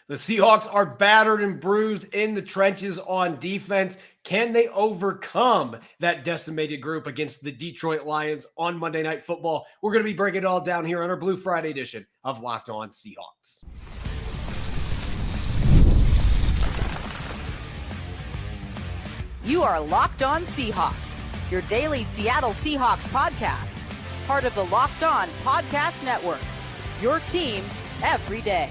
The Seahawks are battered and bruised in the trenches on defense. Can they overcome that decimated group against the Detroit Lions on Monday Night Football? We're going to be breaking it all down here on our Blue Friday edition of Locked On Seahawks. You are Locked On Seahawks, your daily Seattle Seahawks podcast, part of the Locked On Podcast Network, your team every day.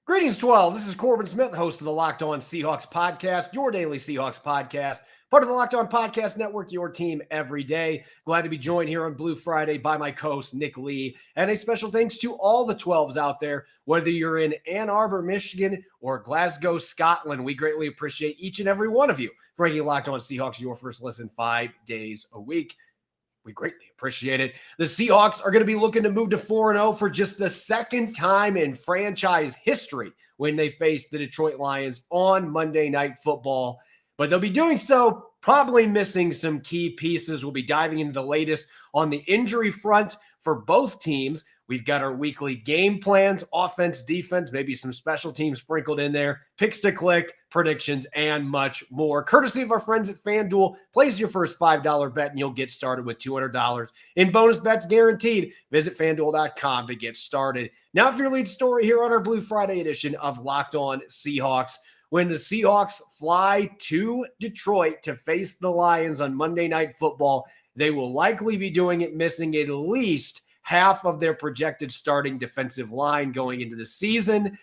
Greetings, 12. This is Corbin Smith, host of the Locked On Seahawks podcast, your daily Seahawks podcast, part of the Locked On Podcast Network, your team every day. Glad to be joined here on Blue Friday by my co-host, Nick Lee. And a special thanks to all the 12s out there, whether you're in Ann Arbor, Michigan, or Glasgow, Scotland. We greatly appreciate each and every one of you for making Locked On Seahawks your first listen 5 days a week. We greatly appreciate it. The Seahawks are going to be looking to move to 4-0 for just the second time in franchise history when they face the Detroit Lions on Monday Night Football. But they'll be doing so probably missing some key pieces. We'll be diving into the latest on the injury front for both teams. We've got our weekly game plans, offense, defense, maybe some special teams sprinkled in there, picks to click, predictions, and much more. Courtesy of our friends at FanDuel, place your first $5 bet and you'll get started with $200 in bonus bets guaranteed. Visit FanDuel.com to get started. Now for your lead story here on our Blue Friday edition of Locked On Seahawks. When the Seahawks fly to Detroit to face the Lions on Monday Night Football, they will likely be doing it missing at least half of their projected starting defensive line going into the season.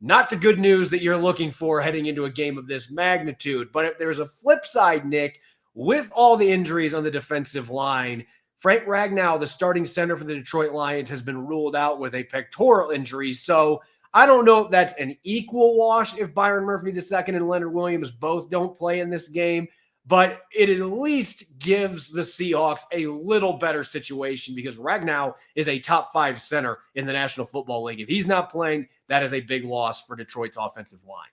Not the good news that you're looking for heading into a game of this magnitude. But if there's a flip side, Nick, with all the injuries on the defensive line, Frank Ragnow, the starting center for the Detroit Lions, has been ruled out with a pectoral injury. So I don't know if that's an equal wash if Byron Murphy II and Leonard Williams both don't play in this game. But it at least gives the Seahawks a little better situation because Ragnow is a top 5 center in the National Football League. If he's not playing, that is a big loss for Detroit's offensive line.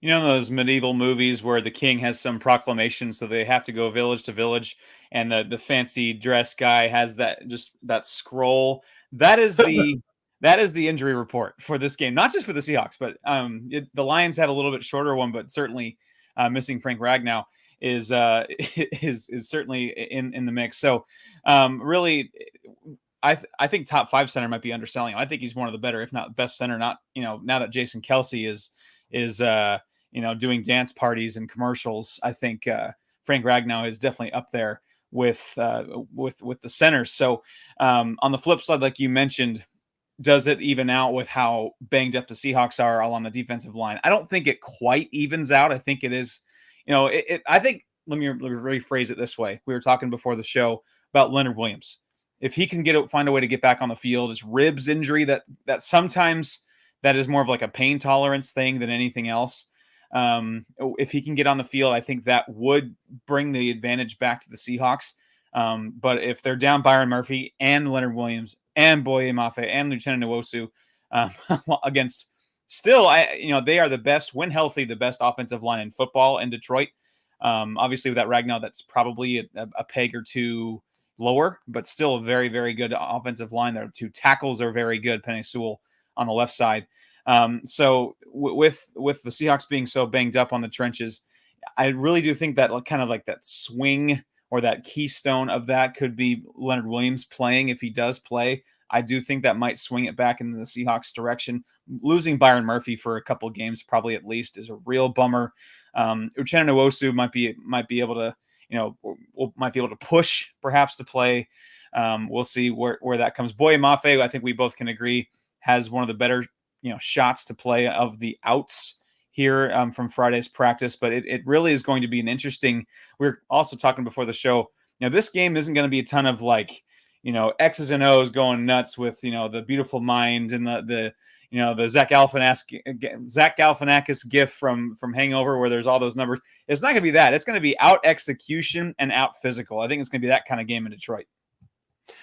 You know those medieval movies where the king has some proclamation, so they have to go village to village, and the fancy dress guy has that scroll. That is the that is the injury report for this game, not just for the Seahawks, but the Lions have a little bit shorter one, but certainly missing Frank Ragnow is certainly in the mix. So really, I think top 5 center might be underselling him. I think he's one of the better, if not best center. Not now that Jason Kelce is doing dance parties and commercials. I think Frank Ragnow is definitely up there with the centers. So on the flip side, like you mentioned, does it even out with how banged up the Seahawks are all on the defensive line? I don't think it quite evens out. I think it is. I think, let me rephrase it this way. We were talking before the show about Leonard Williams. If he can find a way to get back on the field, his ribs injury, that sometimes that is more of like a pain tolerance thing than anything else. If he can get on the field, I think that would bring the advantage back to the Seahawks. But if they're down Byron Murphy and Leonard Williams and Boye Mafe and Lieutenant Nwosu against still, they are the best, when healthy, the best offensive line in football in Detroit. Obviously, with that Ragnow, that's probably a peg or two lower, but still a very, very good offensive line. Their 2 tackles are very good, Penei Sewell on the left side. So with the Seahawks being so banged up on the trenches, I really do think that kind of like that swing or that keystone of that could be Leonard Williams playing. If he does play, I do think that might swing it back into the Seahawks direction. Losing Byron Murphy for a couple of games, probably at least, is a real bummer. Uchenna Nwosu might be able to push perhaps to play. We'll see where that comes. Boye Mafe, I think we both can agree, has one of the better shots to play of the outs here from Friday's practice. But it really is going to be an interesting. We're also talking before the show. This game isn't going to be a ton of X's and O's going nuts with the beautiful mind and the Zach Galifianakis gif from Hangover where there's all those numbers. It's not going to be that. It's going to be out execution and out physical. I think it's going to be that kind of game in Detroit.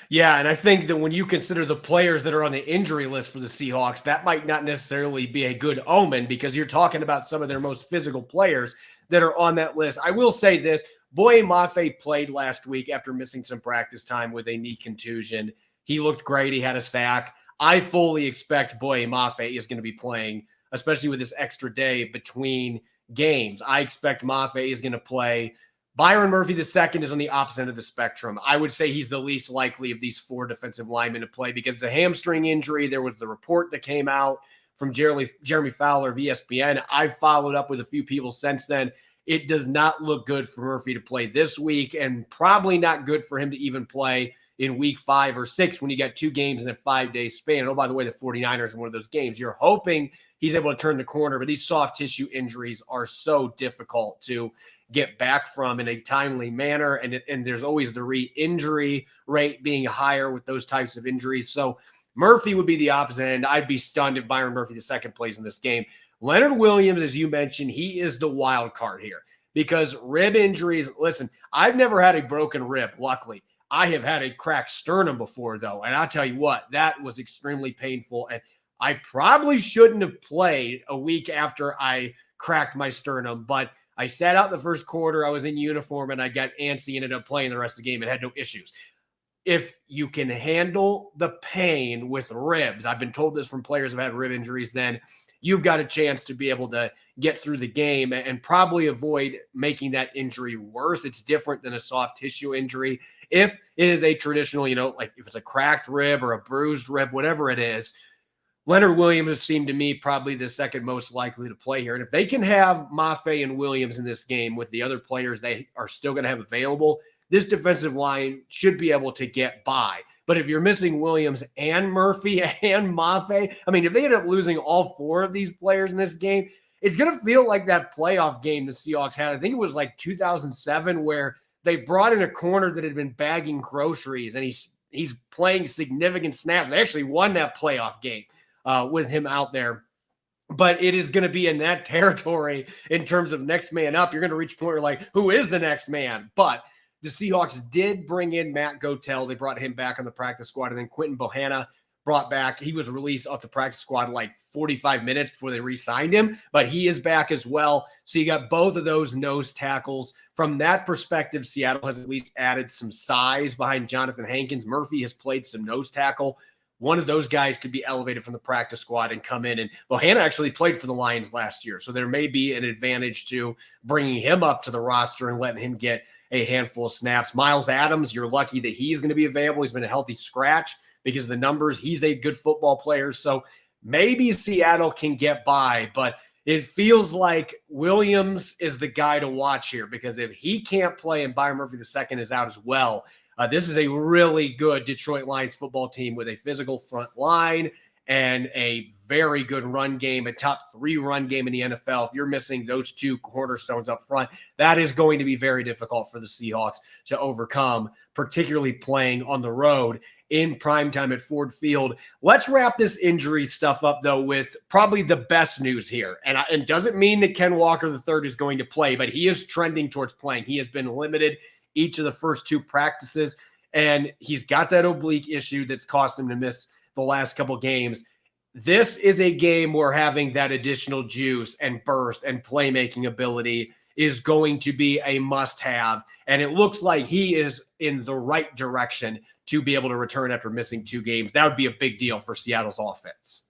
Yeah, and I think that when you consider the players that are on the injury list for the Seahawks, that might not necessarily be a good omen because you're talking about some of their most physical players that are on that list. I will say this. Boye Mafe played last week after missing some practice time with a knee contusion. He looked great. He had a sack. I fully expect Boye Mafe is going to be playing, especially with this extra day between games. I expect Mafe is going to play. Byron Murphy II is on the opposite end of the spectrum. I would say he's the least likely of these 4 defensive linemen to play because the hamstring injury, there was the report that came out from Jeremy Fowler of ESPN. I've followed up with a few people since then. It does not look good for Murphy to play this week, and probably not good for him to even play in week 5 or 6 when you got 2 games in a 5-day span. And oh, by the way, the 49ers are one of those games. You're hoping he's able to turn the corner, but these soft tissue injuries are so difficult to get back from in a timely manner. And there's always the re-injury rate being higher with those types of injuries. So Murphy would be the opposite end. I'd be stunned if Byron Murphy II plays in this game. Leonard Williams, as you mentioned, he is the wild card here because rib injuries. Listen, I've never had a broken rib, luckily. I have had a cracked sternum before, though. And I'll tell you what, that was extremely painful. And I probably shouldn't have played a week after I cracked my sternum, but I sat out the first quarter. I was in uniform and I got antsy, ended up playing the rest of the game and had no issues. If you can handle the pain with ribs, I've been told this from players who've had rib injuries, then you've got a chance to be able to get through the game and probably avoid making that injury worse. It's different than a soft tissue injury. If it is a traditional, like if it's a cracked rib or a bruised rib, whatever it is, Leonard Williams seemed to me probably the second most likely to play here. And if they can have Mafe and Williams in this game with the other players they are still going to have available, this defensive line should be able to get by. But if you're missing Williams and Murphy and Mafe, I mean, if they end up losing all 4 of these players in this game, it's going to feel like that playoff game the Seahawks had. I think it was like 2007 where they brought in a corner that had been bagging groceries and he's playing significant snaps. They actually won that playoff game with him out there. But it is going to be in that territory in terms of next man up. You're going to reach a point where like, who is the next man? But the Seahawks did bring in Matt Gotel. They brought him back on the practice squad. And then Quentin Bohanna brought back. He was released off the practice squad like 45 minutes before they re-signed him. But he is back as well. So you got both of those nose tackles. From that perspective, Seattle has at least added some size behind Jonathan Hankins. Murphy has played some nose tackle. One of those guys could be elevated from the practice squad and come in. And Bohanna actually played for the Lions last year. So there may be an advantage to bringing him up to the roster and letting him get a handful of snaps. Miles Adams, you're lucky that he's going to be available. He's been a healthy scratch because of the numbers. He's a good football player. So maybe Seattle can get by, but it feels like Williams is the guy to watch here because if he can't play and Byron Murphy II is out as well, this is a really good Detroit Lions football team with a physical front line and a very good run game, a top 3 run game in the NFL. If you're missing those 2 cornerstones up front, that is going to be very difficult for the Seahawks to overcome, particularly playing on the road in primetime at Ford Field. Let's wrap this injury stuff up, though, with probably the best news here. And it doesn't mean that Ken Walker III is going to play, but he is trending towards playing. He has been limited each of the first 2 practices, and he's got that oblique issue that's cost him to miss the last couple games. This is a game where having that additional juice and burst and playmaking ability is going to be a must-have, and it looks like he is in the right direction to be able to return after missing 2 games. That would be a big deal for Seattle's offense.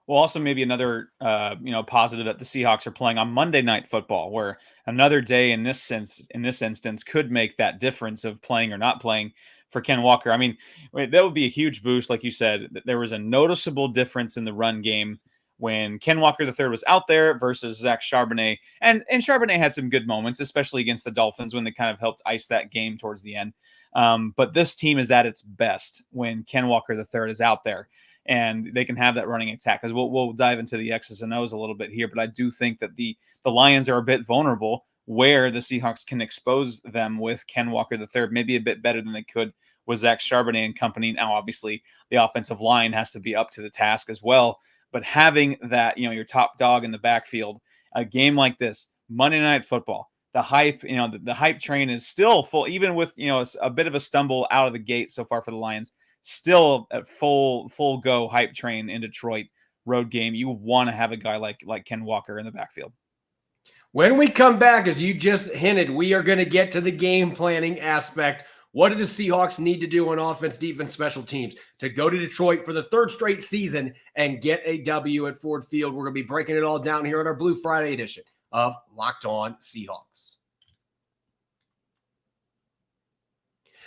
Well, also maybe another positive that the Seahawks are playing on Monday Night Football, where another day in this instance could make that difference of playing or not playing for Ken Walker. I mean, that would be a huge boost, like you said. There was a noticeable difference in the run game when Ken Walker III was out there versus Zach Charbonnet, and Charbonnet had some good moments, especially against the Dolphins when they kind of helped ice that game towards the end. But this team is at its best when Ken Walker III is out there. And they can have that running attack. Because we'll dive into the X's and O's a little bit here, but I do think that the Lions are a bit vulnerable where the Seahawks can expose them with Ken Walker III, maybe a bit better than they could with Zach Charbonnet and company. Now, obviously, the offensive line has to be up to the task as well. But having that, your top dog in the backfield, a game like this, Monday Night Football, the hype, the hype train is still full, even with a bit of a stumble out of the gate so far for the Lions. Still at full go hype train in Detroit road game. You want to have a guy like Ken Walker in the backfield. When we come back, as you just hinted, we are going to get to the game planning aspect. What do the Seahawks need to do on offense, defense, special teams to go to Detroit for the third straight season and get a W at Ford Field? We're going to be breaking it all down here on our Blue Friday edition of Locked On Seahawks.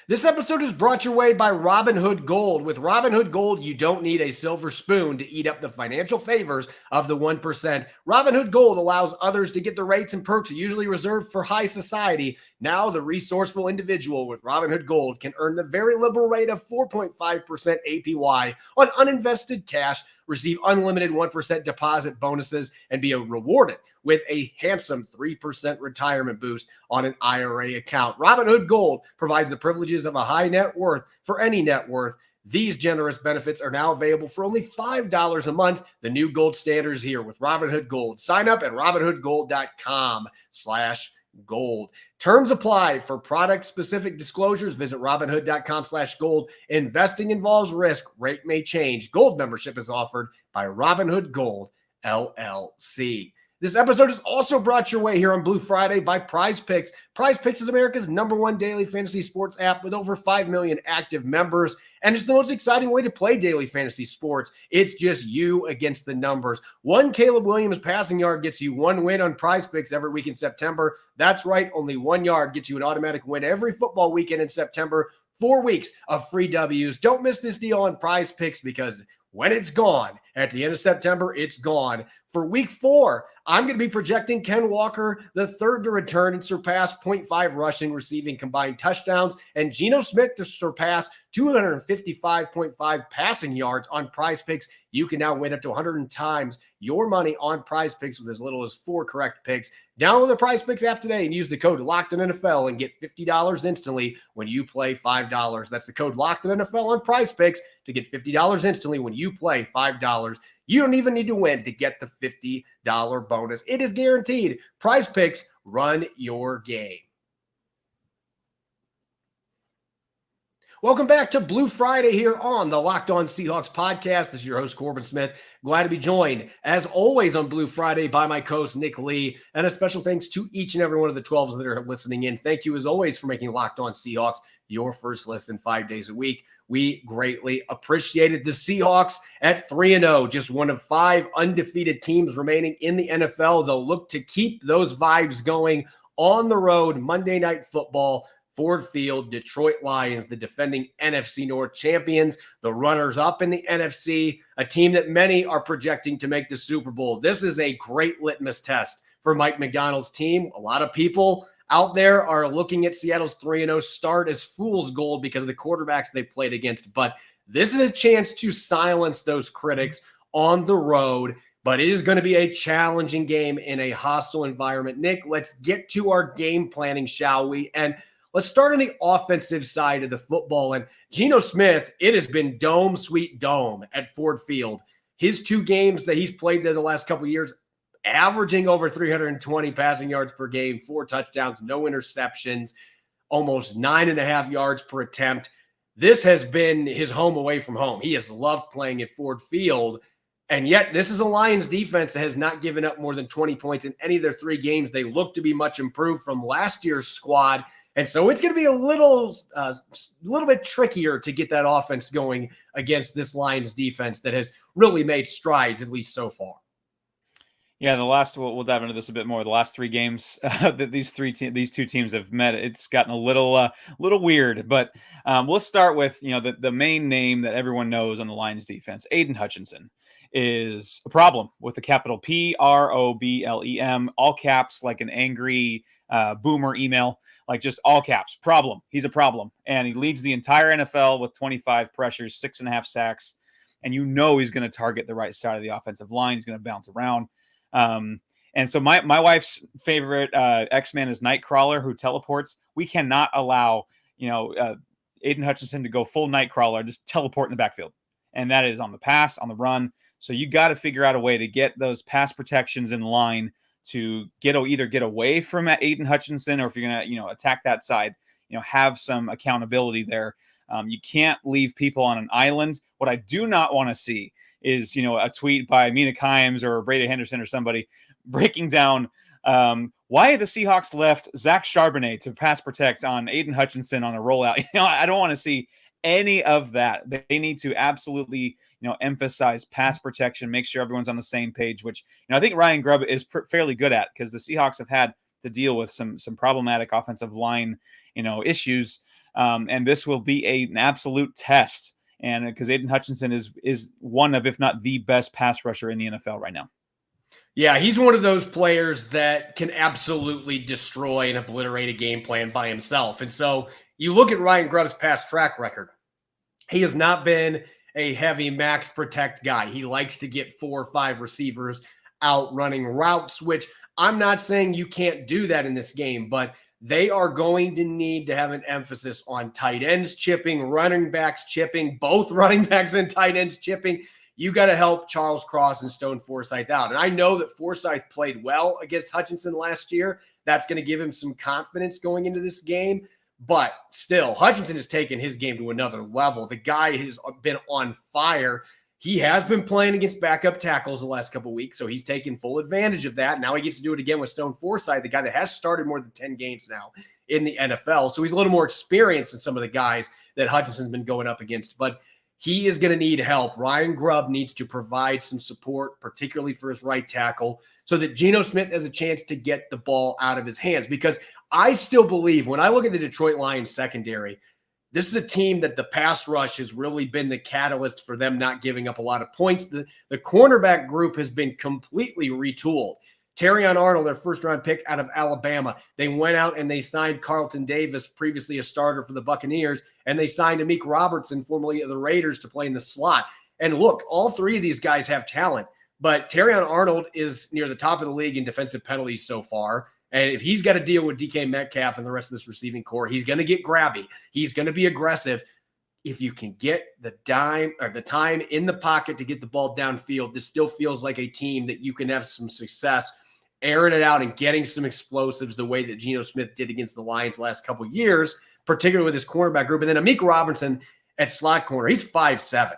This episode is brought your way by Robinhood Gold. With Robinhood Gold, you don't need a silver spoon to eat up the financial favors of the 1%. Robinhood Gold allows others to get the rates and perks usually reserved for high society. Now, the resourceful individual with Robinhood Gold can earn the very liberal rate of 4.5% APY on uninvested cash, receive unlimited 1% deposit bonuses, and be rewarded with a handsome 3% retirement boost on an IRA account. Robinhood Gold provides the privileges of a high net worth for any net worth. These generous benefits are now available for only $5 a month. The new gold standard is here with Robinhood Gold. Sign up at robinhoodgold.com/gold. Terms apply. For product-specific disclosures, visit robinhood.com/gold. Investing involves risk. Rate may change. Gold membership is offered by Robinhood Gold, LLC. This episode is also brought your way here on Blue Friday by Prize Picks. Prize Picks is America's #1 daily fantasy sports app with over 5 million active members, and it's the most exciting way to play daily fantasy sports. It's just you against the numbers. One Caleb Williams passing yard gets you one win on Prize Picks every week in September. That's right, only 1 yard gets you an automatic win every football weekend in September. 4 weeks of free W's. Don't miss this deal on Prize Picks because when it's gone, at the end of September, it's gone. For week 4, I'm going to be projecting Ken Walker, the third to return and surpass 0.5 rushing, receiving combined touchdowns, and Geno Smith to surpass 255.5 passing yards on Prize Picks. You can now win up to 100 times your money on Prize Picks with as little as 4 correct picks. Download the Prize Picks app today and use the code LOCKEDONNFL and get $50 instantly when you play $5. That's the code LOCKEDONNFL on Prize Picks to get $50 instantly when you play $5. You don't even need to win to get the $50 bonus. It is guaranteed. Prize Picks, run your game. Welcome back to Blue Friday here on the Locked On Seahawks podcast. This is your host, Corbin Smith. Glad to be joined, as always, on Blue Friday by my co-host, Nick Lee. And a special thanks to each and every one of the 12s that are listening in. Thank you, as always, for making Locked On Seahawks your first listen 5 days a week. We greatly appreciated the Seahawks at 3-0, just one of 5 undefeated teams remaining in the NFL. They'll look to keep those vibes going on the road Monday Night Football. Ford Field, Detroit Lions, the defending NFC North champions, the runners-up in the NFC, a team that many are projecting to make the Super Bowl. This is a great litmus test for Mike Macdonald's team. A lot of people out there are looking at Seattle's 3-0 start as fool's gold because of the quarterbacks they played against. But this is a chance to silence those critics on the road. But it is going to be a challenging game in a hostile environment. Nick, let's get to our game planning, shall we? And let's start on the offensive side of the football. And Geno Smith, it has been dome, sweet dome at Ford Field. His 2 games that he's played there the last couple of years, averaging over 320 passing yards per game, 4 touchdowns, no interceptions, almost 9.5 yards per attempt. This has been his home away from home. He has loved playing at Ford Field. And yet this is a Lions defense that has not given up more than 20 points in any of their 3 games. They look to be much improved from last year's squad. And so it's going to be a little bit trickier to get that offense going against this Lions defense that has really made strides, at least so far. Yeah, we'll dive into this a bit more. The last 3 games that these 2 teams have met, it's gotten a little weird. But we'll start with the main name that everyone knows on the Lions defense. Aidan Hutchinson is a problem with a capital PROBLEM, all caps, like an angry boomer email, like just all caps. Problem. He's a problem, and he leads the entire NFL with 25 pressures, 6.5 sacks, and he's going to target the right side of the offensive line. He's going to bounce around. And so my wife's favorite X-Man is Nightcrawler, who teleports. We cannot allow, Aidan Hutchinson to go full Nightcrawler, just teleport in the backfield. And that is on the pass, on the run. So you got to figure out a way to get those pass protections in line to either get away from Aidan Hutchinson, or if you're going to, attack that side, have some accountability there. You can't leave people on an island. What I do not want to see is, a tweet by Mina Kimes or Brady Henderson or somebody breaking down why the Seahawks left Zach Charbonnet to pass protect on Aidan Hutchinson on a rollout. I don't want to see any of that. They need to absolutely, emphasize pass protection, make sure everyone's on the same page, which, I think Ryan Grubb is fairly good at, because the Seahawks have had to deal with some problematic offensive line, issues. And this will be an absolute test. And because Aidan Hutchinson is one of, if not the best pass rusher in the NFL right now. Yeah, he's one of those players that can absolutely destroy and obliterate a game plan by himself. And so you look at Ryan Grubb's past track record. He has not been a heavy max protect guy. He likes to get 4 or 5 receivers out running routes, which I'm not saying you can't do that in this game, but they are going to need to have an emphasis on tight ends chipping, running backs chipping, both running backs and tight ends chipping. You got to help Charles Cross and Stone Forsythe out. And I know that Forsythe played well against Hutchinson last year. That's going to give him some confidence going into this game. But still, Hutchinson has taken his game to another level. The guy has been on fire. He has been playing against backup tackles the last couple of weeks, so he's taken full advantage of that. Now he gets to do it again with Stone Forsythe, the guy that has started more than 10 games now in the NFL. So he's a little more experienced than some of the guys that Hutchinson's been going up against. But he is going to need help. Ryan Grubb needs to provide some support, particularly for his right tackle, so that Geno Smith has a chance to get the ball out of his hands. Because I still believe, when I look at the Detroit Lions secondary, this is a team that the pass rush has really been the catalyst for them not giving up a lot of points. The cornerback group has been completely retooled. Terrion Arnold, their first-round pick out of Alabama, they went out and they signed Carlton Davis, previously a starter for the Buccaneers, and they signed Amik Robertson, formerly of the Raiders, to play in the slot. And look, all 3 of these guys have talent, but Terrion Arnold is near the top of the league in defensive penalties so far. And if he's got to deal with DK Metcalf and the rest of this receiving core, he's going to get grabby. He's going to be aggressive. If you can get the time in the pocket to get the ball downfield, this still feels like a team that you can have some success airing it out and getting some explosives the way that Geno Smith did against the Lions the last couple of years, particularly with his cornerback group. And then Amik Robertson at slot corner, he's 5'7".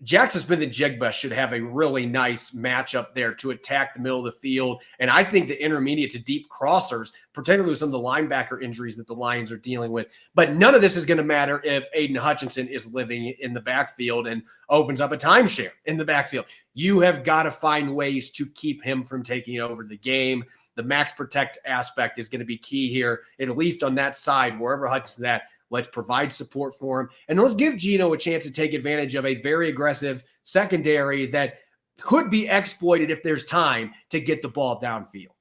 Jackson Smith and Jigba should have a really nice matchup there to attack the middle of the field. And I think the intermediate to deep crossers, particularly with some of the linebacker injuries that the Lions are dealing with. But none of this is going to matter if Aidan Hutchinson is living in the backfield and opens up a timeshare in the backfield. You have got to find ways to keep him from taking over the game. The max protect aspect is going to be key here, at least on that side, wherever Hutchinson's at. Let's provide support for him. And let's give Geno a chance to take advantage of a very aggressive secondary that could be exploited if there's time to get the ball downfield.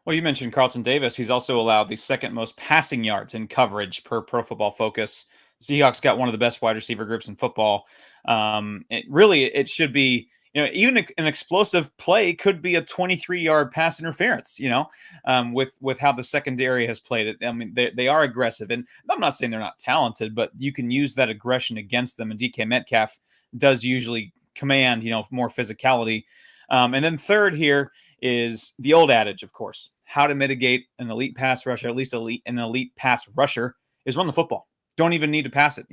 Well, you mentioned Carlton Davis. He's also allowed the 2nd most passing yards in coverage per Pro Football Focus. Seahawks got one of the best wide receiver groups in football. It should be, even an explosive play could be a 23-yard pass interference, with how the secondary has played it. I mean, they are aggressive, and I'm not saying they're not talented, but you can use that aggression against them. And DK Metcalf does usually command, more physicality. And then third here is the old adage, of course, how to mitigate an elite pass rusher, at least an elite pass rusher, is run the football. Don't even need to pass it.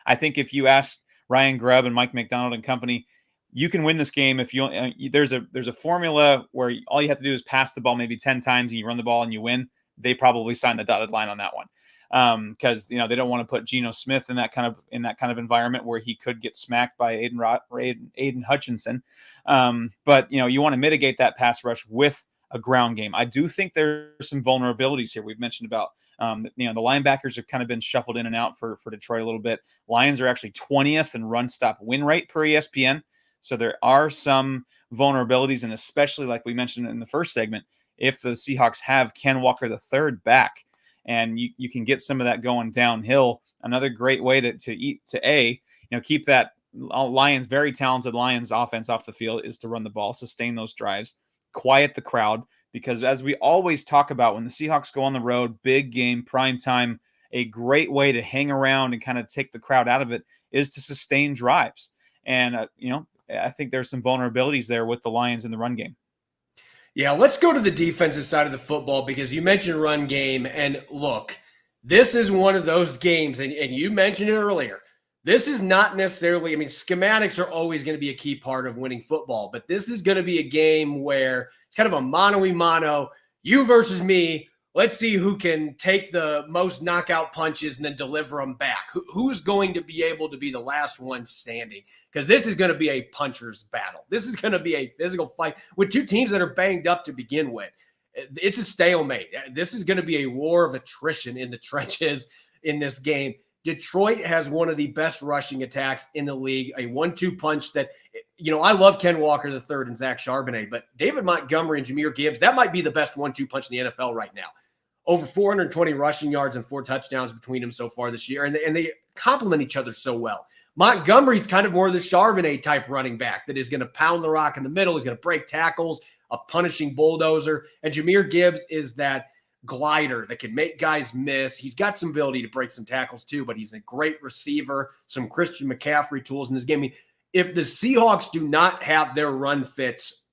I think if you asked Ryan Grubb and Mike McDonald and company, you can win this game if you there's a formula where all you have to do is pass the ball maybe 10 times and you run the ball and you win. They probably sign the dotted line on that one, because they don't want to put Geno Smith in that kind of environment where he could get smacked by Aidan Hutchinson. But you want to mitigate that pass rush with a ground game. I do think there's some vulnerabilities here. We've mentioned about the linebackers have kind of been shuffled in and out for Detroit a little bit. Lions are actually 20th in run stop win rate per ESPN. So there are some vulnerabilities, and especially like we mentioned in the first segment, if the Seahawks have Ken Walker III back, and you can get some of that going downhill. Another great way to keep that very talented Lions offense off the field is to run the ball, sustain those drives, quiet the crowd, because as we always talk about, when the Seahawks go on the road, big game, prime time, a great way to hang around and kind of take the crowd out of it is to sustain drives. And, I think there's some vulnerabilities there with the Lions in the run game. Yeah, let's go to the defensive side of the football, because you mentioned run game. And look, this is one of those games, and you mentioned it earlier. This is not necessarily, schematics are always going to be a key part of winning football, but this is going to be a game where it's kind of a mano-a-mano. You versus me. Let's see who can take the most knockout punches and then deliver them back. Who's going to be able to be the last one standing? Because this is going to be a puncher's battle. This is going to be a physical fight with two teams that are banged up to begin with. It's a stalemate. This is going to be a war of attrition in the trenches in this game. Detroit has one of the best rushing attacks in the league, a 1-2 punch that, I love Ken Walker III and Zach Charbonnet, but David Montgomery and Jahmyr Gibbs, that might be the best 1-2 punch in the NFL right now. Over 420 rushing yards and 4 touchdowns between them so far this year, and they complement each other so well. Montgomery's kind of more of the Charbonnet type running back that is going to pound the rock in the middle. He's going to break tackles, a punishing bulldozer, and Jahmyr Gibbs is that glider that can make guys miss. He's got some ability to break some tackles too, but he's a great receiver, some Christian McCaffrey tools in this game. I mean, if the Seahawks do not have their run fits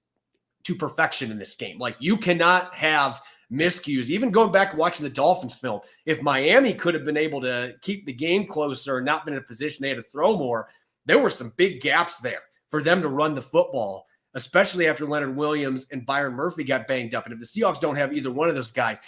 to perfection in this game, like you cannot have miscues, even going back and watching the Dolphins film, if Miami could have been able to keep the game closer and not been in a position they had to throw more, there were some big gaps there for them to run the football, especially after Leonard Williams and Byron Murphy got banged up. And if the Seahawks don't have either one of those guys,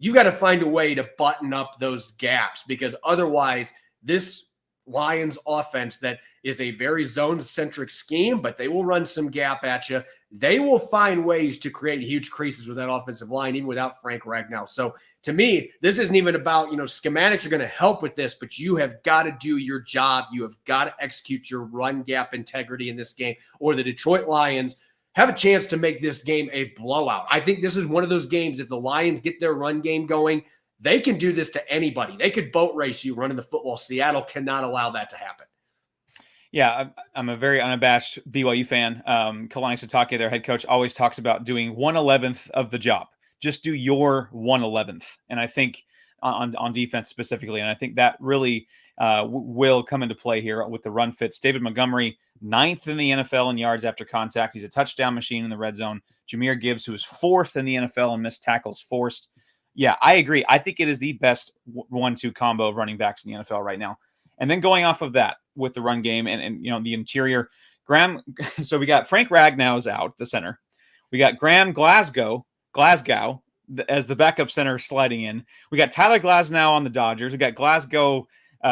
you got to find a way to button up those gaps, because otherwise this Lions offense that is a very zone-centric scheme, but they will run some gap at you. They will find ways to create huge creases with that offensive line, even without Frank Ragnow. So to me, this isn't even about, schematics are going to help with this, but you have got to do your job. You have got to execute your run gap integrity in this game, or the Detroit Lions have a chance to make this game a blowout. I think this is one of those games, if the Lions get their run game going, they can do this to anybody. They could boat race you running the football. Seattle cannot allow that to happen. Yeah, I'm a very unabashed BYU fan. Kalani Sitake, their head coach, always talks about doing 1/11th of the job. Just do your 1/11th. And I think on defense specifically, and I think that really will come into play here with the run fits. David Montgomery, 9th in the NFL in yards after contact. He's a touchdown machine in the red zone. Jahmyr Gibbs, who is 4th in the NFL in missed tackles forced. Yeah, I agree. I think it is the best 1-2 combo of running backs in the NFL right now. And then going off of that with the run game and the interior, Graham. So we got Frank Ragnow's out, the center. We got Graham Glasgow as the backup center sliding in. We got Tyler Glasnow on the Dodgers. We got Glasgow,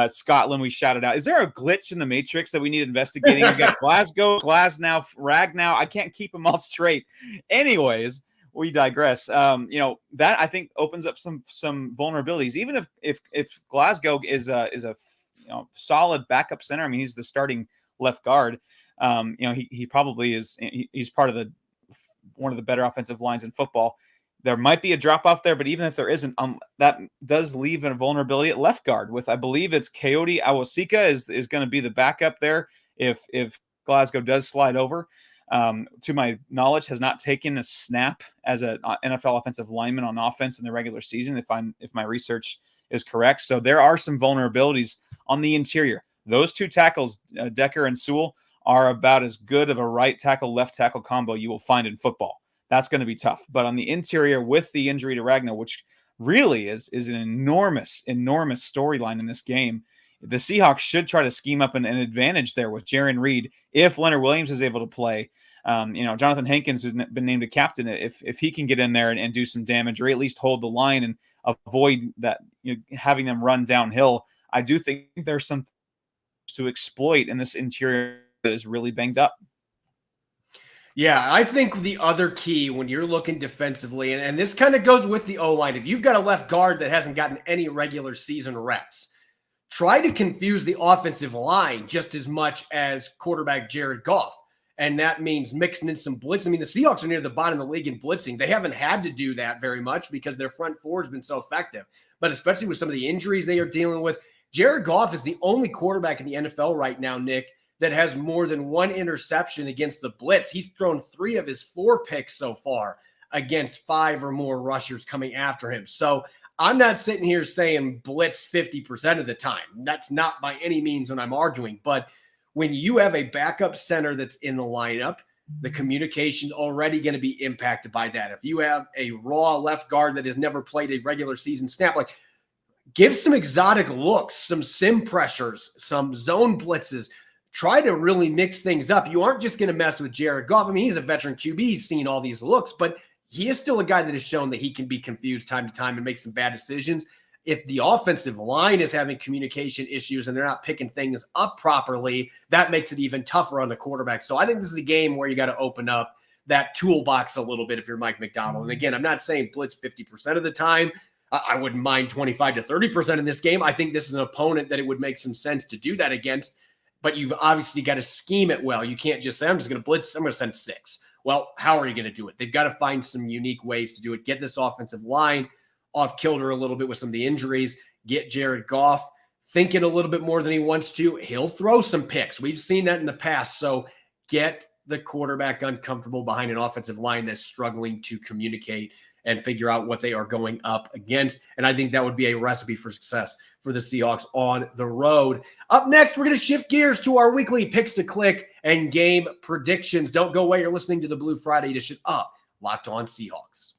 Scotland. We shouted out. Is there a glitch in the matrix that we need investigating? We got Glasgow, Glasnow, Ragnow. I can't keep them all straight. Anyways, we digress. That I think opens up some vulnerabilities. Even if Glasgow is a solid backup center. I mean, he's the starting left guard. He probably is. He's part of one of the better offensive lines in football. There might be a drop off there, but even if there isn't, that does leave a vulnerability at left guard with, I believe it's Coyote Awosika is going to be the backup there if Glasgow does slide over. To my knowledge, has not taken a snap as an NFL offensive lineman on offense in the regular season, if my research is correct. So there are some vulnerabilities on the interior. Those two tackles, Decker and Sewell, are about as good of a right tackle, left tackle combo you will find in football. That's going to be tough. But on the interior, with the injury to Ragnow, which really is an enormous storyline in this game, the Seahawks should try to scheme up an advantage there with Jaron Reed if Leonard Williams is able to play. Jonathan Hankins has been named a captain. If he can get in there and do some damage, or at least hold the line and avoid that, having them run downhill, I do think there's some to exploit in this interior that is really banged up. Yeah, I think the other key when you're looking defensively, and this kind of goes with the O-line, if you've got a left guard that hasn't gotten any regular season reps, try to confuse the offensive line just as much as quarterback Jared Goff. And that means mixing in some blitz. I mean, the Seahawks are near the bottom of the league in blitzing. They haven't had to do that very much because their front four has been so effective. But especially with some of the injuries they are dealing with, Jared Goff is the only quarterback in the NFL right now, Nick, that has more than one interception against the blitz. He's thrown 3 of his 4 picks so far against 5 or more rushers coming after him. So I'm not sitting here saying blitz 50% of the time. That's not by any means what I'm arguing. But when you have a backup center that's in the lineup, the communication's already going to be impacted by that. If you have a raw left guard that has never played a regular season snap, like, give some exotic looks, some sim pressures, some zone blitzes. Try to really mix things up. You aren't just going to mess with Jared Goff. I mean, he's a veteran QB. He's seen all these looks, but he is still a guy that has shown that he can be confused time to time and make some bad decisions. If the offensive line is having communication issues and they're not picking things up properly, that makes it even tougher on the quarterback. So I think this is a game where you got to open up that toolbox a little bit if you're Mike Macdonald. And again, I'm not saying blitz 50% of the time. I wouldn't mind 25 to 30% in this game. I think this is an opponent that it would make some sense to do that against, but you've obviously got to scheme it well. You can't just say, I'm just going to blitz, I'm going to send 6. Well, how are you going to do it? They've got to find some unique ways to do it. Get this offensive line off kilter a little bit with some of the injuries. Get Jared Goff thinking a little bit more than he wants to. He'll throw some picks. We've seen that in the past. So get the quarterback uncomfortable behind an offensive line that's struggling to communicate and figure out what they are going up against. And I think that would be a recipe for success for the Seahawks on the road. Up next, we're going to shift gears to our weekly picks to click and game predictions. Don't go away. You're listening to the Blue Friday edition of Locked On Seahawks.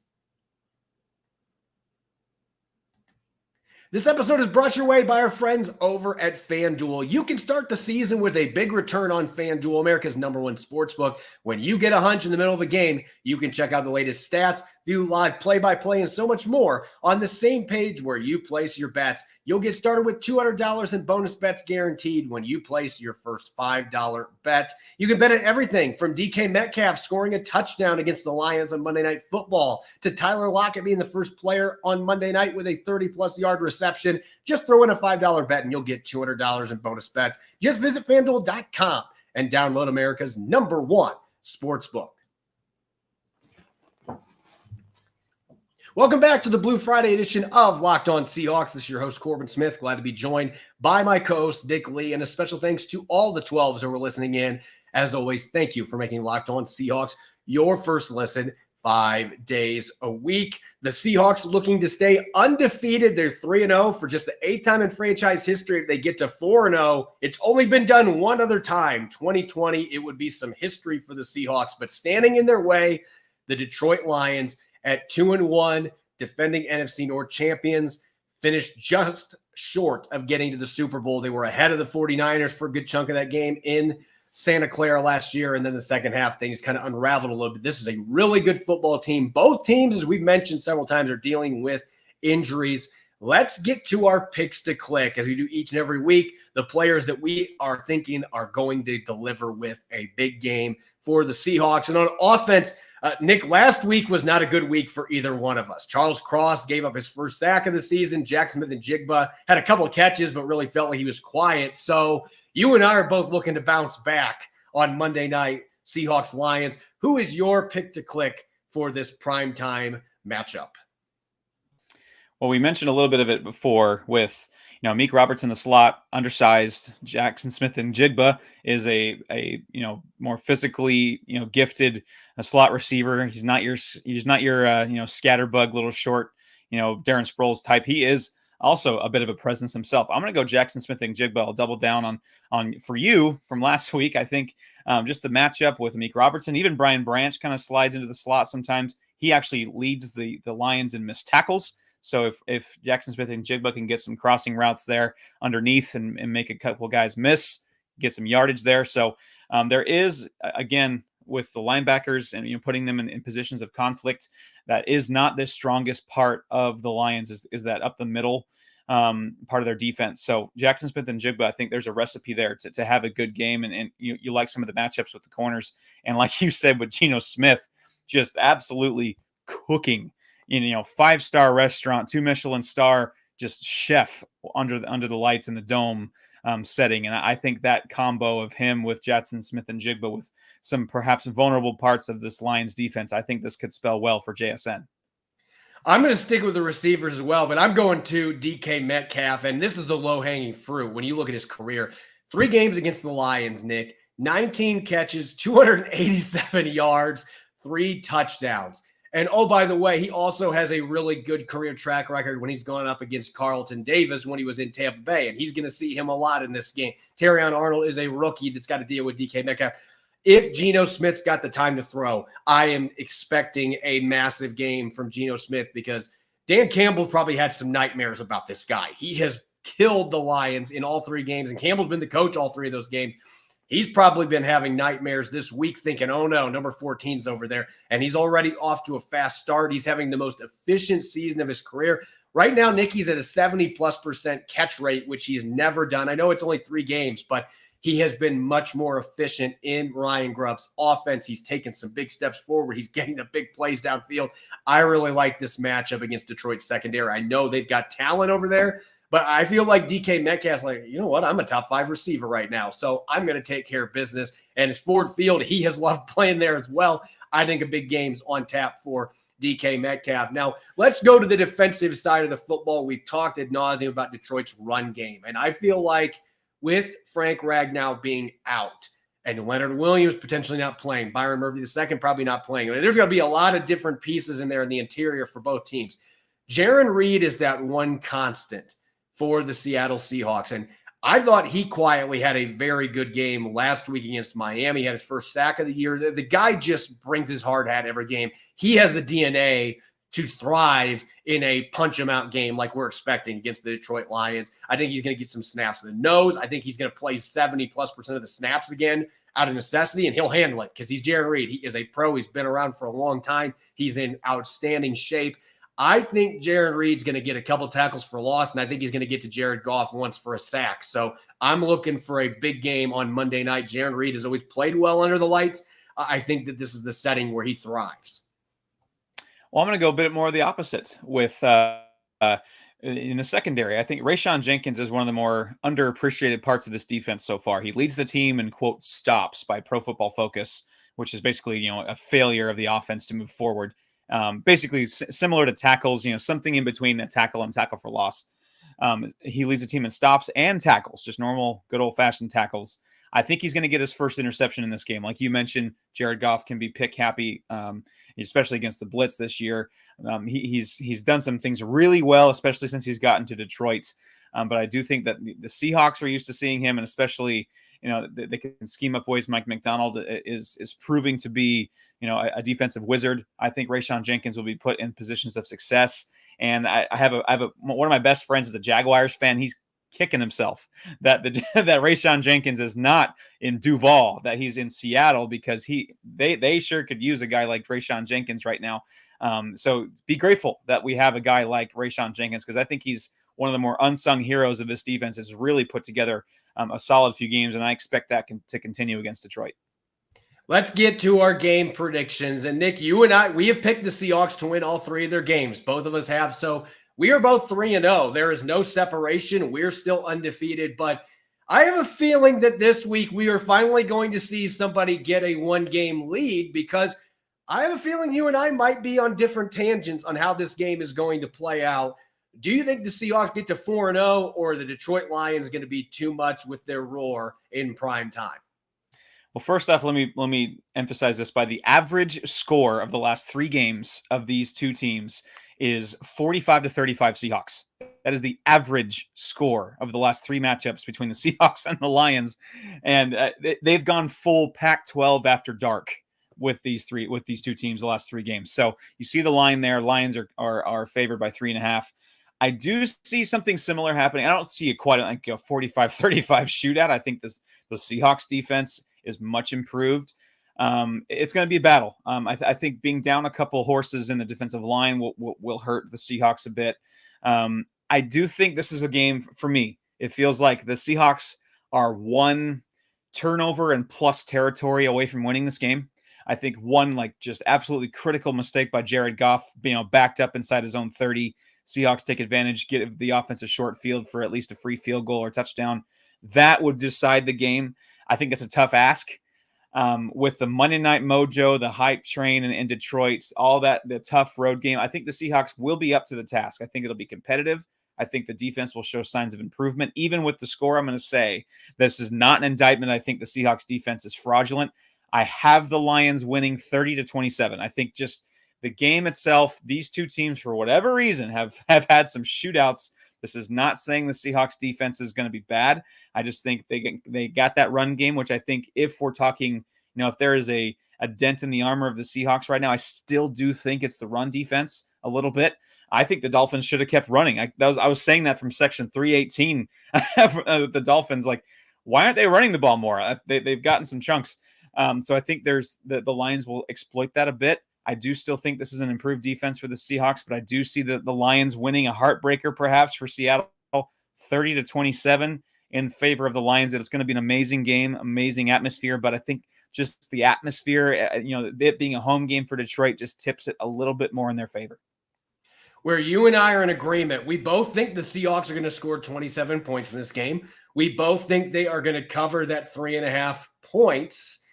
This episode is brought your way by our friends over at FanDuel. You can start the season with a big return on FanDuel, America's #1 sportsbook. When you get a hunch in the middle of a game, you can check out the latest stats, view live play-by-play, and so much more on the same page where you place your bets. You'll get started with $200 in bonus bets guaranteed when you place your first $5 bet. You can bet on everything from DK Metcalf scoring a touchdown against the Lions on Monday Night Football to Tyler Lockett being the first player on Monday night with a 30-plus yard reception. Just throw in a $5 bet and you'll get $200 in bonus bets. Just visit FanDuel.com and download America's #1 sportsbook. Welcome back to the Blue Friday edition of Locked On Seahawks. This is your host, Corbin Smith. Glad to be joined by my co-host, Dick Lee, and a special thanks to all the 12s that were listening in. As always, thank you for making Locked On Seahawks your first listen 5 days a week. The Seahawks looking to stay undefeated. They're 3-0 for just the 8th time in franchise history. If they get to 4-0, it's only been done one other time, 2020. It would be some history for the Seahawks, but standing in their way, the Detroit Lions at 2-1, defending NFC North champions, finished just short of getting to the Super Bowl. They were ahead of the 49ers for a good chunk of that game in Santa Clara last year, and then the second half, things kind of unraveled a little bit. This is a really good football team. Both teams, as we've mentioned several times, are dealing with injuries. Let's get to our picks to click, as we do each and every week, the players that we are thinking are going to deliver with a big game for the Seahawks. And on offense, Nick, last week was not a good week for either one of us. Charles Cross gave up his first sack of the season. Jackson Smith-Njigba had a couple of catches, but really felt like he was quiet. So you and I are both looking to bounce back on Monday night, Seahawks-Lions. Who is your pick to click for this primetime matchup? Well, we mentioned a little bit of it before with, Meek Roberts in the slot, undersized. Jackson Smith-Njigba is a more physically, gifted slot receiver. He's not your scatterbug, little short, Darren Sproles type. He is also a bit of a presence himself. I'm going to go Jackson Smith-Njigba. I'll double down on for you from last week. I think just the matchup with Meek Robertson, even Brian Branch kind of slides into the slot sometimes. He actually leads the Lions in missed tackles. So if Jackson Smith-Njigba can get some crossing routes there underneath and make a couple guys miss, get some yardage there. So there is, again, with the linebackers and putting them in positions of conflict, that is not the strongest part of the Lions is that up the middle part of their defense. So Jackson Smith-Njigba, I think there's a recipe there to have a good game. And you like some of the matchups with the corners. And like you said, with Geno Smith, just absolutely cooking. 5-star restaurant, 2 Michelin star, just chef under the lights in the dome setting. And I think that combo of him with Jackson Smith-Njigba with some perhaps vulnerable parts of this Lions defense, I think this could spell well for JSN. I'm going to stick with the receivers as well, but I'm going to DK Metcalf, and this is the low-hanging fruit. When you look at his career, 3 games against the Lions, Nick, 19 catches, 287 yards, 3 touchdowns. And, oh, by the way, he also has a really good career track record when he's gone up against Carlton Davis when he was in Tampa Bay, and he's going to see him a lot in this game. Terrion Arnold is a rookie that's got to deal with DK Metcalf. If Geno Smith's got the time to throw, I am expecting a massive game from Geno Smith because Dan Campbell probably had some nightmares about this guy. He has killed the Lions in all 3 games, and Campbell's been the coach all 3 of those games. He's probably been having nightmares this week thinking, oh no, number 14's over there. And he's already off to a fast start. He's having the most efficient season of his career. Right now, Nicky's at a 70+% catch rate, which he's never done. I know it's only 3 games, but he has been much more efficient in Ryan Grubb's offense. He's taken some big steps forward. He's getting the big plays downfield. I really like this matchup against Detroit's secondary. I know they've got talent over there, but I feel like DK Metcalf's like, you know what? I'm a top 5 receiver right now, so I'm going to take care of business. And it's Ford Field. He has loved playing there as well. I think a big game's on tap for DK Metcalf. Now, let's go to the defensive side of the football. We've talked ad nauseum about Detroit's run game, and I feel like with Frank Ragnow being out and Leonard Williams potentially not playing, Byron Murphy II probably not playing, I mean, there's going to be a lot of different pieces in there in the interior for both teams. Jaron Reed is that one constant for the Seattle Seahawks. And I thought he quietly had a very good game last week against Miami. He had his first sack of the year. The guy just brings his hard hat every game. He has the DNA to thrive in a punch-him-out game like we're expecting against the Detroit Lions. I think he's going to get some snaps in the nose. I think he's going to play 70+% of the snaps again out of necessity, and he'll handle it because he's Jaron Reed. He is a pro. He's been around for a long time. He's in outstanding shape. I think Jaron Reed's going to get a couple tackles for loss, and I think he's going to get to Jared Goff once for a sack. So I'm looking for a big game on Monday night. Jaron Reed has always played well under the lights. I think that this is the setting where he thrives. Well, I'm going to go a bit more of the opposite with in the secondary. I think Rayshon Jenkins is one of the more underappreciated parts of this defense so far. He leads the team in, quote, stops by Pro Football Focus, which is basically, a failure of the offense to move forward. Basically similar to tackles, something in between a tackle and tackle for loss. He leads the team in stops and tackles, just normal, good old-fashioned tackles. I think he's going to get his first interception in this game. Like you mentioned, Jared Goff can be pick happy, especially against the blitz this year. He's done some things really well, especially since he's gotten to Detroit. But I do think that the Seahawks are used to seeing him, and especially they can scheme up ways. Mike McDonald is proving to be a defensive wizard. I think Rayshon Jenkins will be put in positions of success. And I have one of my best friends is a Jaguars fan. He's kicking himself that that Rayshon Jenkins is not in Duval, that he's in Seattle, because they sure could use a guy like Rayshon Jenkins right now. So be grateful that we have a guy like Rayshon Jenkins, because I think he's one of the more unsung heroes of this defense. Has really put together a solid few games, and I expect that to continue against Detroit. Let's get to our game predictions. And Nick, you and I, we have picked the Seahawks to win all 3 of their games. Both of us have. So we are both 3-0. There is no separation. We're still undefeated. But I have a feeling that this week we are finally going to see somebody get a 1-game lead, because I have a feeling you and I might be on different tangents on how this game is going to play out. Do you think the Seahawks get to 4-0, or the Detroit Lions going to be too much with their roar in prime time? Well, first off, let me emphasize this. By the average score of the last 3 games of these two teams is 45-35 Seahawks. That is the average score of the last 3 matchups between the Seahawks and the Lions, and they've gone full Pac-12 after dark with these two teams the last 3 games. So you see the line there. Lions are favored by 3.5. I do see something similar happening. I don't see it quite like a 45-35 shootout. I think the Seahawks defense is much improved. It's going to be a battle. I think being down a couple horses in the defensive line will hurt the Seahawks a bit. I do think this is a game for me. It feels like the Seahawks are 1 turnover and plus territory away from winning this game. I think one just absolutely critical mistake by Jared Goff, backed up inside his own 30. Seahawks take advantage, get the offense a short field for at least a free field goal or touchdown. That would decide the game. I think it's a tough ask. With the Monday Night Mojo, the hype train in Detroit, all that, the tough road game, I think the Seahawks will be up to the task. I think it'll be competitive. I think the defense will show signs of improvement. Even with the score, I'm going to say this is not an indictment. I think the Seahawks defense is fraudulent. I have the Lions winning 30-27. I think just the game itself, these two teams, for whatever reason, have had some shootouts. This is not saying the Seahawks defense is going to be bad. I just think they got that run game, which I think if we're talking, if there is a dent in the armor of the Seahawks right now, I still do think it's the run defense a little bit. I think the Dolphins should have kept running. I was saying that from section 318. The Dolphins, why aren't they running the ball more? They've gotten some chunks. So I think there's the Lions will exploit that a bit. I do still think this is an improved defense for the Seahawks, but I do see the Lions winning a heartbreaker perhaps for Seattle, 30-27 in favor of the Lions. That it's going to be an amazing game, amazing atmosphere, but I think just the atmosphere, it being a home game for Detroit just tips it a little bit more in their favor. Where you and I are in agreement, we both think the Seahawks are going to score 27 points in this game. We both think they are going to cover that 3.5 points.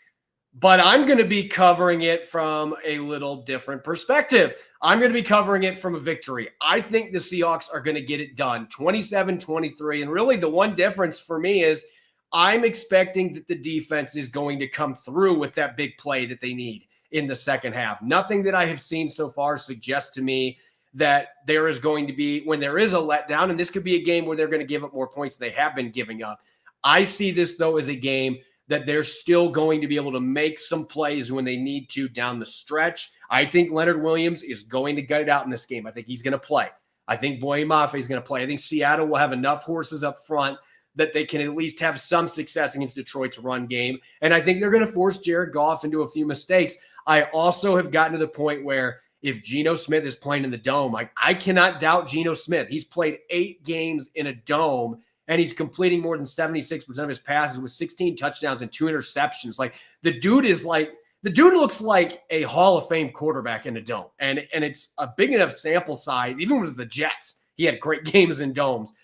But I'm going to be covering it from a little different perspective. I'm going to be covering it from a victory. I think the Seahawks are going to get it done, 27-23. And really the one difference for me is I'm expecting that the defense is going to come through with that big play that they need in the second half. Nothing that I have seen so far suggests to me that there is going to be, when there is a letdown, and this could be a game where they're going to give up more points than they have been giving up. I see this, though, as a game that they're still going to be able to make some plays when they need to down the stretch. I think Leonard Williams is going to gut it out in this game. I think he's going to play. I think Boye Mafe is going to play. I think Seattle will have enough horses up front that they can at least have some success against Detroit's run game. And I think they're going to force Jared Goff into a few mistakes. I also have gotten to the point where if Geno Smith is playing in the dome, I cannot doubt Geno Smith. He's played 8 games in a dome, and he's completing more than 76% of his passes with 16 touchdowns and 2 interceptions. The dude looks like a Hall of Fame quarterback in a dome. And it's a big enough sample size. Even with the Jets, he had great games in domes.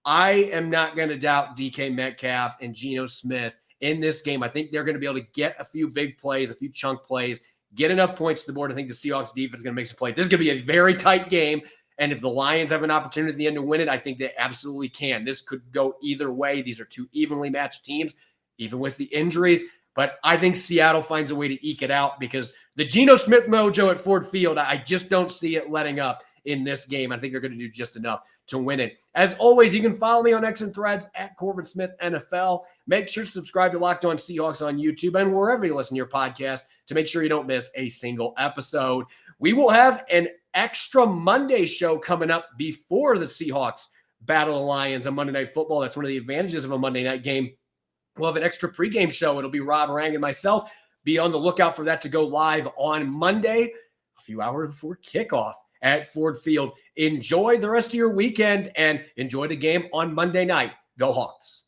I am not going to doubt DK Metcalf and Geno Smith in this game. I think they're going to be able to get a few big plays, a few chunk plays, get enough points to the board. I think the Seahawks defense is going to make some plays. This is going to be a very tight game. And if the Lions have an opportunity at the end to win it, I think they absolutely can. This could go either way. These are 2 evenly matched teams, even with the injuries. But I think Seattle finds a way to eke it out because the Geno Smith mojo at Ford Field, I just don't see it letting up in this game. I think they're going to do just enough to win it. As always, you can follow me on X and Threads at Corbin Smith NFL. Make sure to subscribe to Locked On Seahawks on YouTube and wherever you listen to your podcast to make sure you don't miss a single episode. We will have an extra Monday show coming up before the Seahawks battle the Lions on Monday Night Football. That's one of the advantages of a Monday night game. We'll have an extra pregame show. It'll be Rob Rang and myself. Be on the lookout for that to go live on Monday, a few hours before kickoff at Ford Field. Enjoy the rest of your weekend and enjoy the game on Monday night. Go Hawks.